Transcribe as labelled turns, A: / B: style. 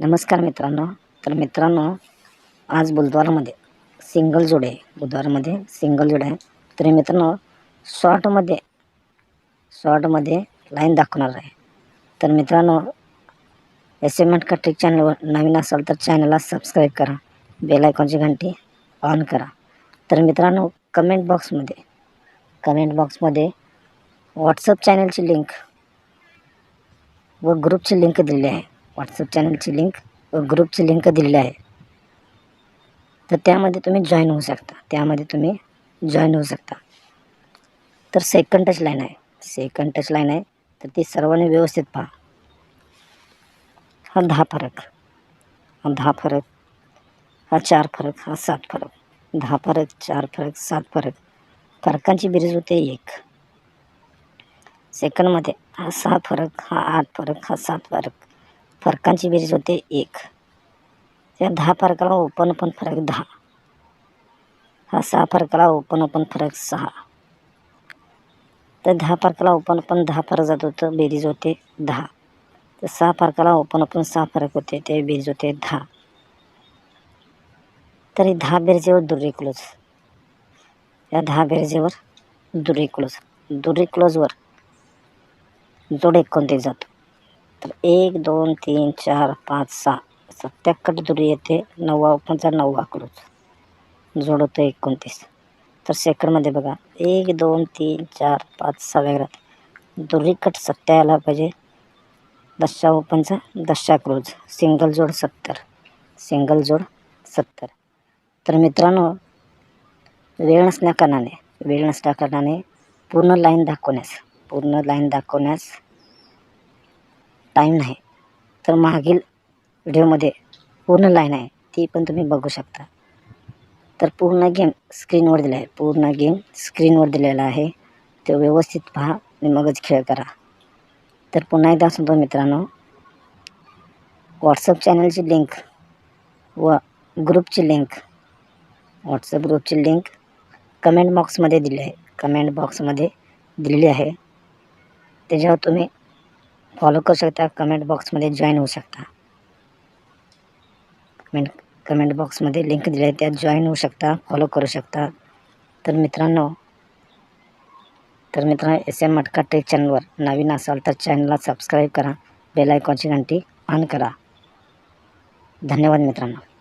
A: नमस्कार मित्रांनो. तर मित्रांनो, आज बुधवारमध्ये सिंगल जोडे आहे. बुधवारमध्ये सिंगल जोडे आहे. तर मित्रांनो, शॉर्टमध्ये लाईन दाखवणार आहे. तर मित्रांनो, एस.एम. मटका ट्रिक चॅनलवर नवीन असाल तर चॅनलला सबस्क्राईब करा, बेल आयकॉनची घंटी ऑन करा. तर मित्रांनो, कमेंट बॉक्समध्ये व्हॉट्सअप चॅनलची लिंक व ग्रुपची लिंक दिलेली आहे. व्हॉट्सअप चॅनलची लिंक व ग्रुपची लिंक दिलेली आहे. तर त्यामध्ये तुम्ही जॉईन होऊ शकता. तर सेकंड टच लाईन आहे. तर ती सर्वांनी व्यवस्थित पहा. हा 10 फरक, हा 4 फरक, हा 7 फरक. 10 फरक, 4 फरक, 7 फरक. फरकांची बेरीज होते 1. सेकंडमध्ये हा 6 फरक, हा 8 फरक, हा 7 फरक. फरकांची बेरीज होते 1. त्या 10 फरकाला ओपन फरक 10. हा 6 फरकाला ओपन फरक 6. तर 10 फरकाला ओपन 10 फरक जातो तर बेरीज होते 10. तर 6 फरकाला ओपन 6 फरक होते, ते बेरीज होते 10. तर 10 बेरजेवर दुर्री क्लोज. या 10 बेरजेवर दुर्री क्लोजवर जोड 29 जातो. तर 1 2 3 4 5 6 7 दुर्री येते. 9 क्लोज जोड होतं 29. तर सेकंडमध्ये बघा, 1 2 3 4 5 6 दुर्री कट 7 यायला पाहिजे. 10 ओपनचा 10 क्लोज. सिंगल जोड 70. तर मित्रांनो, वेळ नसल्या कारणाने पूर्ण लाईन दाखवण्यास टाईम नाही. तर मागील व्हिडिओमध्ये पूर्ण लाईन आहे, ती पण तुम्ही बघू शकता. तर पूर्ण गेम स्क्रीनवर दिलेला आहे. ते व्यवस्थित पहा आणि मगच खेळ करा. तर पुन्हा एकदा सांगतो मित्रांनो, व्हॉट्सअप चॅनलची लिंक व ग्रुपची लिंक कमेंट बॉक्समध्ये दिलेली आहे. त्याच्यावर तुम्ही फॉलो करू शकता. कमेंट बॉक्समध्ये जॉईन होऊ शकता. कमेंट बॉक्समध्ये लिंक दिली आहे, त्यात जॉईन होऊ शकता, फॉलो करू शकता. तर मित्रांनो, एस.एम. मटका ट्रिक चॅनलवर नवीन असाल तर चॅनलला सबस्क्राईब करा, बेल आयकॉनची घंटी ऑन करा. धन्यवाद मित्रांनो.